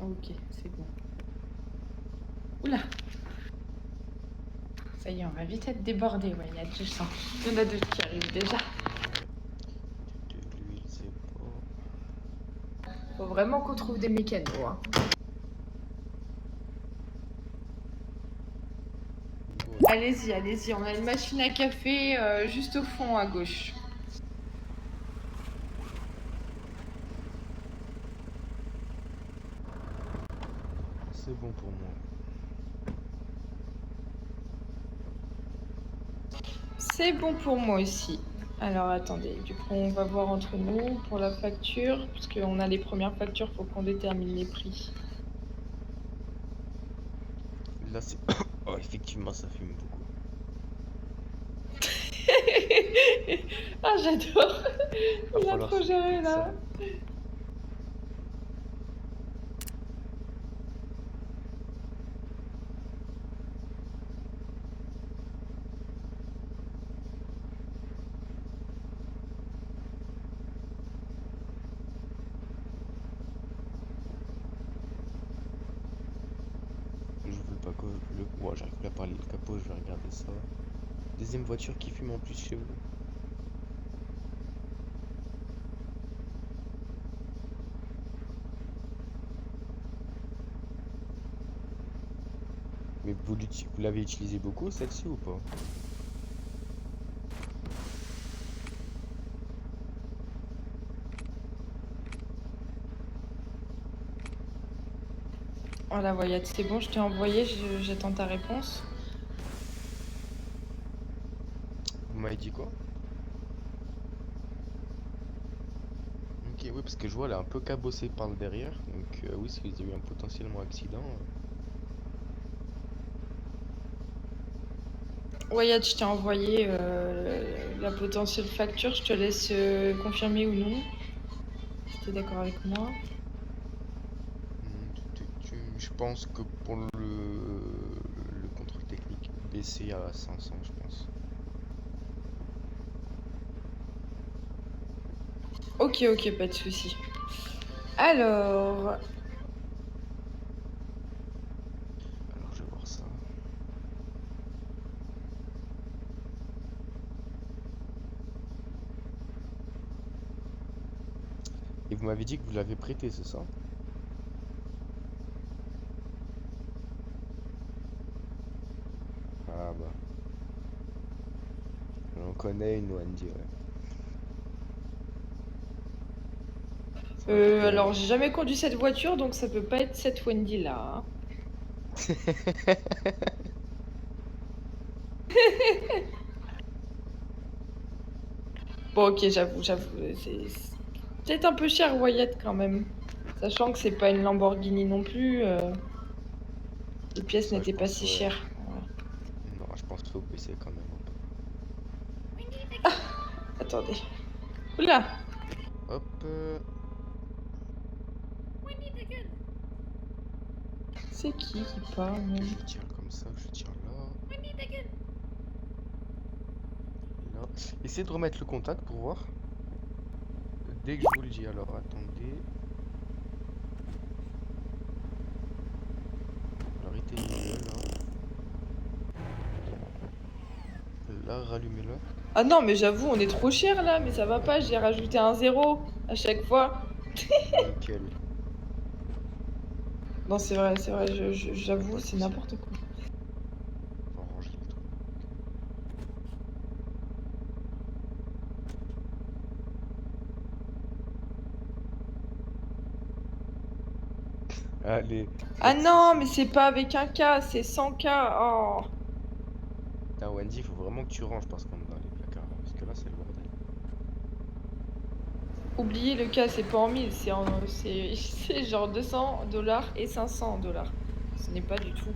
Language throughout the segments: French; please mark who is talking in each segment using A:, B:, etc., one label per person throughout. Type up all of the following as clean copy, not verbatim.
A: Ok, c'est bon. Oula! Ça y est, on va vite être débordé, ouais, il y a du sang. Il y en a deux qui arrivent déjà.
B: De l'huile, c'est pas...
A: Faut vraiment qu'on trouve des mécanos, hein.
B: Bon,
A: Allez-y, allez-y, on a une machine à café juste au fond à gauche.
B: c'est bon pour moi.
A: C'est bon pour moi aussi. Alors attendez, du coup on va voir entre nous pour la facture, puisqu'on a les premières factures, faut qu'on détermine les prix.
B: Là, c'est... Oh, effectivement, ça fume beaucoup.
A: Ah j'adore.
B: Va
A: Il a
B: falloir
A: trop
B: s'occuper
A: géré
B: de ça.
A: là.
B: Je veux pas que le... Ouais, j'arrive plus à parler le capot, je vais regarder ça. Deuxième voiture qui fume en plus chez vous. Mais vous l'avez utilisé beaucoup, celle-ci, ou pas?
A: Oh la voyette, c'est bon, je t'ai envoyé, j'attends ta réponse.
B: Vous m'avez dit quoi? Ok, oui, parce que je vois, elle est un peu cabossée par le derrière. Donc, oui, si vous avez eu un potentiellement accident...
A: Wyatt, je t'ai envoyé la potentielle facture, je te laisse confirmer ou non. Si t'es d'accord avec moi.
B: Je pense que pour le contrôle technique, baisser à 500, je pense.
A: Ok, ok, pas de souci. Alors,
B: Alors, je vais voir ça. Et vous m'avez dit que vous l'avez prêté, c'est ça? Ah bah, j'en connais une Wendy, ouais. C'est vrai
A: alors
B: que...
A: j'ai jamais conduit cette voiture, donc ça peut pas être cette Wendy là, hein. Bon, ok, j'avoue, c'est peut-être un peu cher Wyatt quand même, sachant que c'est pas une Lamborghini non plus. Les pièces
B: Ça, je
A: n'étaient pas
B: pense,
A: si
B: ouais.
A: chères. Voilà.
B: Non, je pense qu'il faut baisser quand même un peu.
A: Attendez. Oula,
B: Hop,
A: c'est qui parle
B: que
A: même?
B: je tire comme ça, que je tire là, là. Essayez de remettre le contact pour voir. Dès que je vous le dis, alors attendez. Alors éteignez-le là. Là, rallumez-le.
A: Ah non, mais j'avoue, on est trop cher là, mais ça va pas, j'ai rajouté un zéro à chaque fois.
B: Nickel.
A: Non, c'est vrai,
B: Y a
A: j'avoue,
B: pas de
A: c'est
B: souci.
A: n'importe quoi.
B: On va ranger le truc. Allez, pas
A: Ah
B: de
A: non,
B: souci.
A: mais c'est pas avec un K, c'est sans K. Oh.
B: Putain, Wendy, il faut vraiment que tu ranges parce qu'on est dans les placards là, parce que là, c'est le bordel.
A: Oubliez le K, c'est pas en 1000, c'est genre 200 $ et 500 $. Ce n'est pas du tout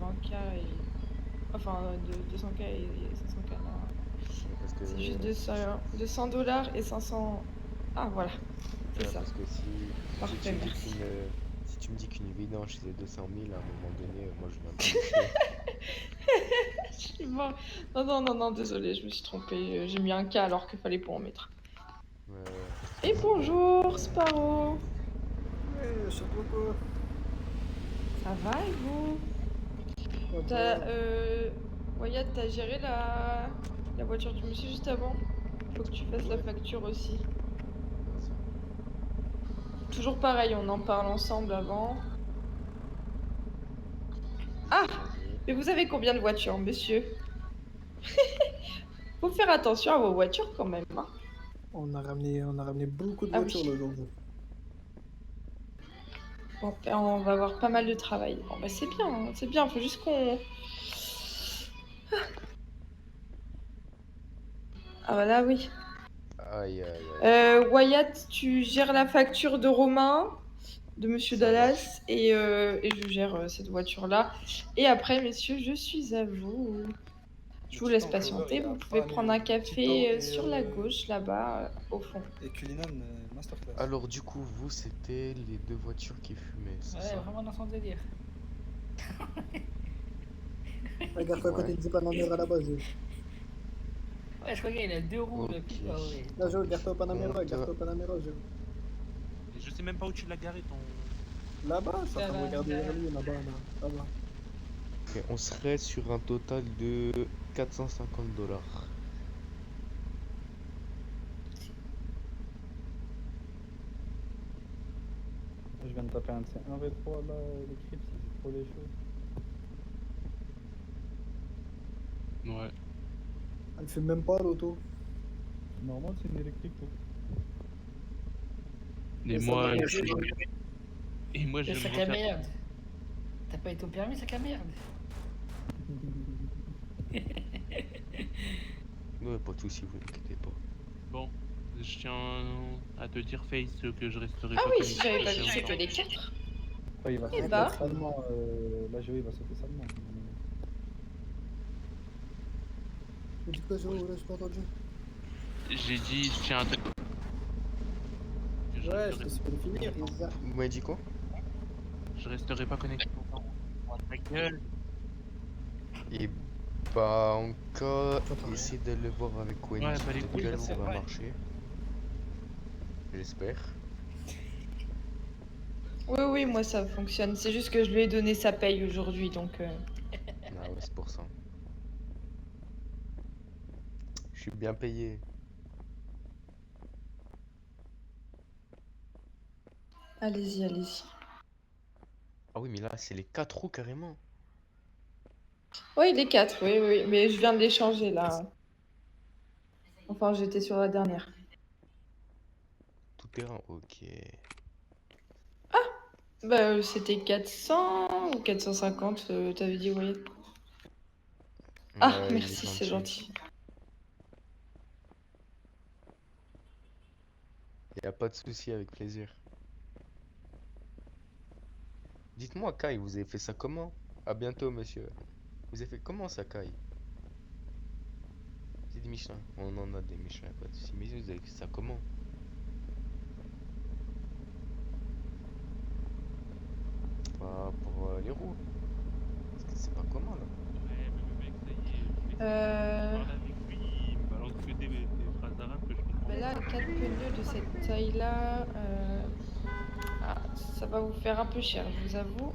A: 20K et. Enfin, 200K et 500K, non.
B: Ouais, parce
A: C'est juste
B: que
A: 200 $ et 500. Ah, voilà, c'est ça.
B: parce que si tu
A: Parfait,
B: me dis
A: merci.
B: si tu me dis qu'une vidange c'est 200 000 à un moment donné, moi je viens pas me fier.
A: Je suis mort. Non, non, non, non, désolé, je me suis trompée. J'ai mis un K alors qu'il fallait pas en mettre.
B: Ouais, ouais,
A: Et
B: c'est bon.
A: bonjour, Sparrow.
C: monsieur Coco.
A: Ça va et vous? T'as, Wyatt, t'as géré la voiture du monsieur juste avant? Faut que tu fasses la
B: Ouais.
A: facture aussi.
B: Vas-y.
A: Toujours pareil, on en parle ensemble avant. Ah! Mais vous avez combien de voitures, monsieur? Faut faire attention à vos voitures quand même, hein.
C: On a ramené beaucoup de
A: Ah
C: voitures
A: oui.
C: là aujourd'hui.
A: Bon, ben, on va avoir pas mal de travail. Bon, bah c'est bien, hein, c'est bien. Faut juste qu'on... Ah bah là, oui.
B: Aïe, aïe, aïe.
A: Wyatt, tu gères la facture de Romain, de Monsieur
B: Ça
A: Dallas, et je gère cette voiture-là. Et après, messieurs, je suis à vous. Je vous laisse patienter. Vous pouvez prendre un café sur la gauche, là-bas, au fond.
D: Et Cullinan, masterclass.
B: Alors du coup, vous, c'était les deux voitures qui fumaient, c'est
E: Ouais,
B: ça?
E: vraiment dans son délire.
C: Regarde-toi quand
B: Ouais.
C: il dit Panamera là-bas, Jo.
E: Ouais, je crois qu'il a 2 roues, le
B: Ok.
E: pire. Ah ouais.
C: Là, Jo, regarde-toi au Panamera,
B: Compte-
C: regarde-toi au Panamera, Jo.
F: Je sais même pas où tu l'as garé ton.
C: Là-bas, je suis en train de
E: Là-bas,
C: regarder
E: là-bas.
C: vers lui, là-bas, là-bas.
B: Ok, on serait sur un total de 450 $.
D: Je viens de taper un de ces 1v3 là, les crips, c'est trop des choses.
F: Ouais.
C: Elle fait même pas l'auto.
D: Normalement, c'est une électrique. Quoi.
F: Et
C: ça
F: moi,
C: va
F: je...
C: passer,
F: Et moi, je
E: Le
F: vais me
E: sac à
F: refaire.
E: merde. T'as pas été au permis, sac à merde.
B: Ouais, pas de soucis, vous inquiétez pas.
F: Bon, je tiens à te dire, Face, que je resterai
A: Ah
F: pas
A: oui, si
F: connecté
A: j'avais pas
F: assez
A: vu, c'est que
F: longtemps.
A: les 4.
D: Ouais, il va
A: Eh
D: sauter
A: bah.
D: salement. Là, Joey va sauter salement.
C: Mais dis quoi, Jo? Là, j'ai pas entendu.
F: J'ai dit, je tiens à te. Que je
C: Ouais, je
F: resterai-
C: te suis fait finir.
B: Vous m'avez dit quoi?
F: Je resterai pas connecté longtemps. Ta gueule.
B: Et bah, encore
C: J'entends
B: essayer de le voir avec Wendy.
F: Ouais, bah, les
B: Peut-être
F: couilles,
B: qu'un
F: là,
B: jour,
F: c'est
B: ça va
F: vrai.
B: marcher. J'espère.
A: Oui, oui, moi ça fonctionne. C'est juste que je lui ai donné sa paye aujourd'hui, donc...
B: Ah ouais, c'est pour ça. Je suis bien payé.
A: Allez-y, allez-y.
B: Ah oui, mais là, c'est les 4 roues carrément.
A: Oui, les 4, oui, oui. Mais je viens de les changer, là. Enfin, j'étais sur la dernière.
B: Tout terrain, ok.
A: Bah, c'était 400 ou 450, t'avais dit, oui. Ah,
B: Ouais, il est
A: merci, c'est
B: gentil.
A: gentil.
B: Y a pas de souci, avec plaisir. Dites-moi, Kai, vous avez fait ça comment? À bientôt, monsieur. Vous avez fait comment ça, Kai? C'est des Michelin. On en a des Michelin, pas de souci. Mais vous avez fait ça comment? Pas pour les roues. Parce que c'est pas comment là.
F: Ouais, mais le mec, ça y est, je vais
A: Euh...
F: parler avec lui, il me balance que des phrases arabes que je comprends.
A: Bah là, 4 pneus de cette taille-là, ah, ça va vous faire un peu cher, je vous avoue.